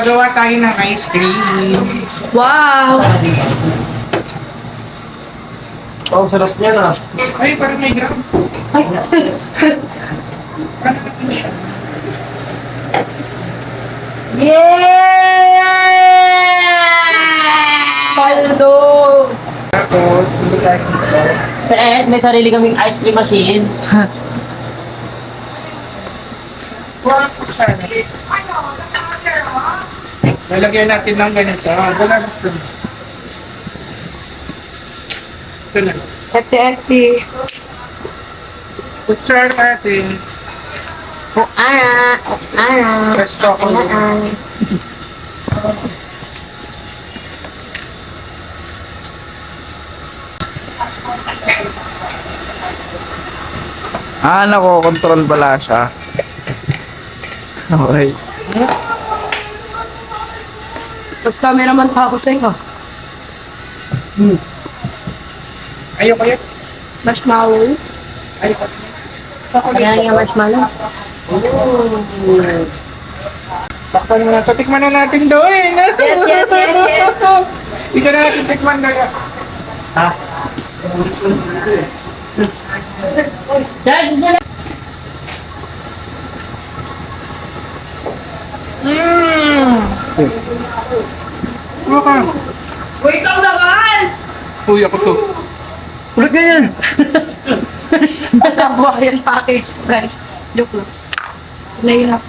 Gagawa tayo ng ice cream. Wow! Oh, sarap niya na. Ay, parang may gram. Yeah! Paldo! Tapos, hindi tayo dito. Sa Ed, may sarili kaming ice cream machine. Walang kutsara. Lalagyan natin ng ganito. Wala gusto. Ito na. Ete-ete. Kutsara natin. Ara! Ara! Presto ko. Nako, control pala siya. Okay. Tapos cameraman pa ako sa'yo. Ayoko yun. Marshmallows. Ayoko. Kaya nga marshmallow. Bakit mo na. Tikman na natin doon. Yes, yes, yes, yes. Ika na natin tikman na. Ha? Dad, dad. Baka. Wait lang naman! Uy, ako to. Ulit ganyan. Nakabuhayan package price. Joke lang. Nahirap.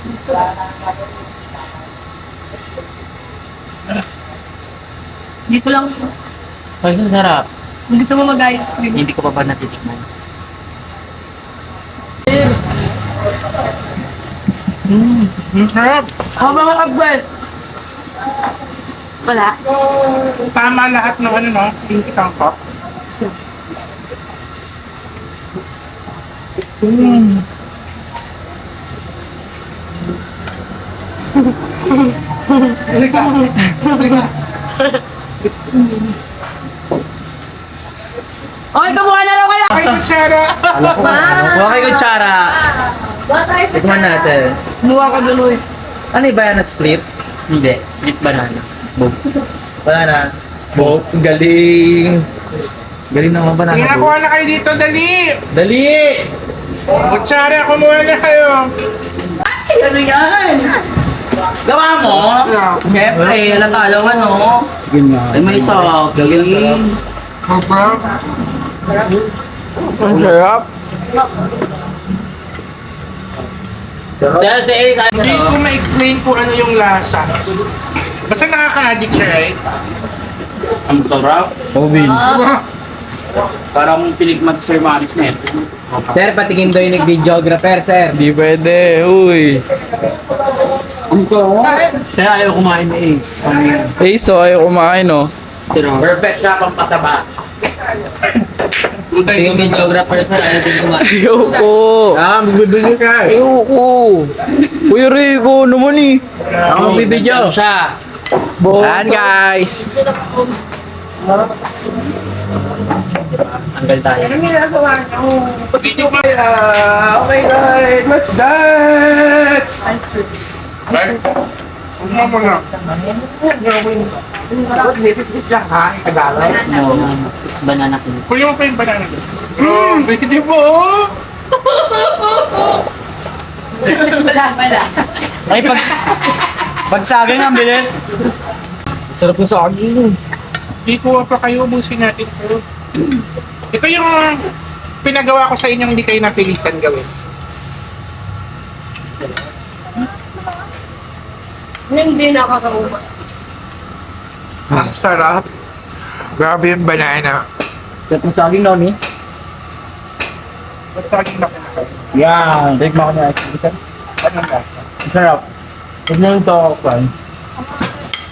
Dito lang. Ay, ang sarap. Kung gusto mo mag-ice cream. Hindi ko pa ba natitikman? Sarap. Habang makabal. Wala. Tama lahat ng ano no, yung isang cup. Okay, kumuha na raw kayo! Ay, kutsara! Okay, kutsara. Tikman natin. Kumuha ka dun, uy. Ano yung banana split? Hindi. Split banana. Boom. Banana. Boat. Galing. Galing naman banana boat. Pinakuha na kayo dito, dali! Dali! Kutsara, kumuha na kayo! Ano yan? Gawa mo? Siyempre, alam ano. Ay, may sok. Galing. Ang sarap! Say, Hindi ko ma-explain kung ano yung lasa. Basta nakaka-addict siya, right? Ang sarap. Obil. Parang piligmat sa Maris na ito. Sir, patikim daw yung nag-videographer, sir. Hindi pwede, uy. Ang sarap. Kaya ayaw kumain na eh. So ayaw kumain, no? Perfect siya pang pataba. Yung videographer sa ayaw din kumain. Ayoko! Magbibigyo ka. Ayoko! Kuya Rico naman eh! Ako magbibidyo. Siya. Ayan guys! Tanggal tayo. Anong ginagawa niyo? Pag-video ka! Oh my God! What's that? Right? Huwag mo na. What this is lang ha? Tagalog? No, banana king. Kuya mo pa yung banana. Hindi po! Wala. Ay, pag saging ang bilis. Sarap ng saging. Hindi ko pa kayo ubusin natin ito. Ito yung pinagawa ko sa inyong hindi kayo napilitan gawin. Hindi nakakauma. Sarap. Grabe yung banana. Sarap ng saging daw ni. Ba't saging na kinakain? Yan. Take mo ako na ice cream. Anong lasa? Sarap. Huwag na yung toko, Kwan.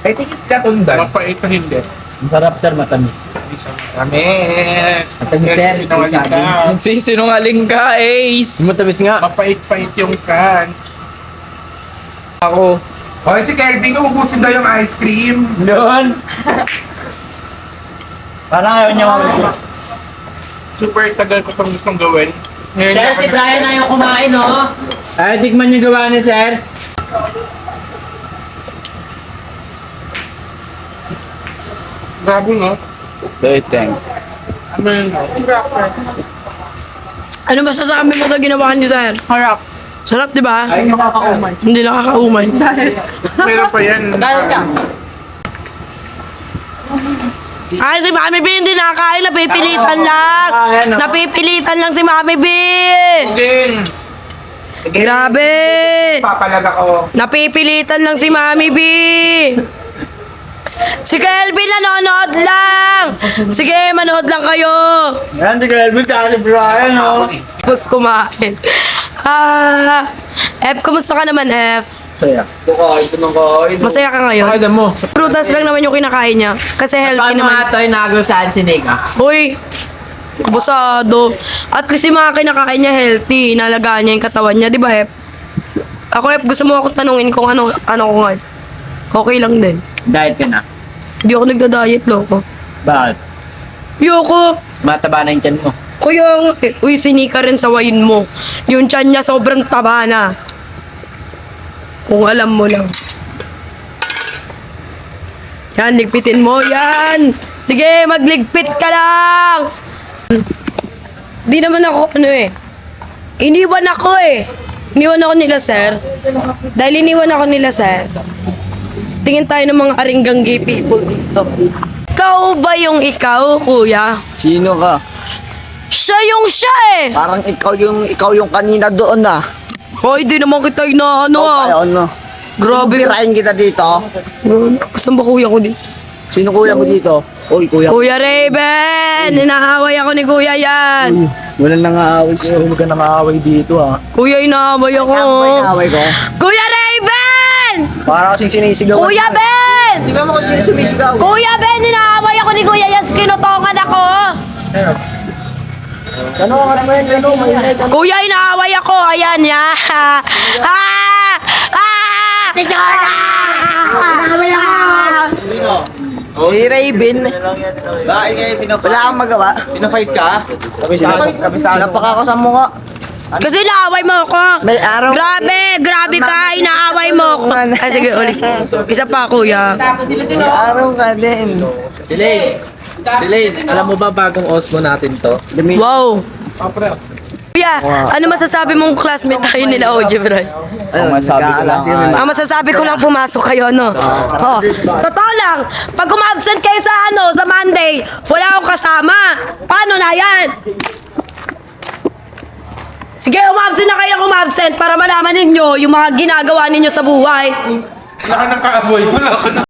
I think it's katundan. Mapait na hindi. Ang sarap, sir, matamis. Hindi siya matamis. Matamis, sir. Sinungaling ka. Sinungaling ka, Ace! Matamis nga. Mapait-pait yung kan. Ako. Hoy, si Kelvin, ubusin daw yung ice cream. Doon. Parang ayaw niya mamaya. Super tagal ko itong gustong gawin. Ngayon Sir, ako si Brian ayaw kumain, no? Ay, tikman yung gawa ni sir. Grabe no? Dating. Ano yun? Ano masasabi mo sa ginawa niyo, sir? Harap. Sarap, di ba? Ay, nakakaumay. Hindi nakakaumay. Meron pa yan. Dahil ka. Ay, si Mami B hindi nakakain. Napipilitan lang. Napipilitan lang si Mami B. Again. Grabe. Papalag ako. Napipilitan lang si Mami B. Si Kelvin nanonood lang. Sige, manood lang kayo. Yan, di ka helmet sa akin, Brian, no? Tapos kumain. F, kumusta ka naman, F? Saya. Masaya ka ngayon? Pakita mo. Prutas lang naman yung kinakain niya. Kasi healthy Paano naman. nga ito inagusahan si Nika? Uy, abusado. At least yung mga kinakain niya healthy. Inalagaan niya yung katawan niya, di ba, F? Ako, F, gusto mo akong tanungin kung ano ko nga. Okay lang din. Diet ka na. Hindi ako nagda-diet, loko. Bakit? Yoko. Mataba na yung tiyan mo. Kuya, uy, sinika rin sa wayin mo. Yung tiyan niya sobrang taba na. Kung alam mo lang. Yan, ligpitin mo. Yan. Sige, magligpit ka lang. Di naman ako, iniwan ako eh. Iniwan ako nila, sir. Dahil iniwan ako nila, sir. Tingin tayo ng mga aringgang gay people dito. Ikaw ba yung ikaw, kuya? Sino ka? Siya yung siya eh. Parang ikaw yung kanina doon ah. Hoy, di naman kita inaano ah. ano? Grabe. Pirain kita dito. Saan ba kuya ko din? Sino kuya mo dito? Uy, kuya. Kuya Raven! Inaaway ako ni kuya yan. Walang nangaaway ko. Huwag ka nangaaway dito ah. Kuya, inaaway ako. Away ko. Kuya Raven! Para kasing sinisigaw. Kuya Ben! Di ba mo kasi sumisigaw? Kuya Ben! Inaaway ako ni kuya yan. Kinutongan ako. Ano ka naman? Ano? Mainit. Kuya, inaaway ako. Ayan, ya. Tichora! Inaaway ako. Uy, Raven. Bakit ngayon wala kang magawa? Pinafight ka? Kabisado. Napaka ko sa mukha. Kasi inaaway mo ako. May araw. Grabe ka. Inaaway mo ako. Ay, sige, ulit. Isa pa, kuya. May araw ka din. Delay, alam mo ba bagong Osmo natin to? Wow. Kuya, ano masasabi mong classmate tayo nila, OG, bro? Ang masabi ko lang. Ang masasabi ko lang, pumasok kayo, no? Oh, totoo lang, pag umabsent kayo sa Monday, wala akong kasama. Paano na yan? Sige, umabsent na kayo ng umabsent para malaman ninyo yung mga ginagawa ninyo sa buhay. Wala ka ng kaaboy. Wala ka ng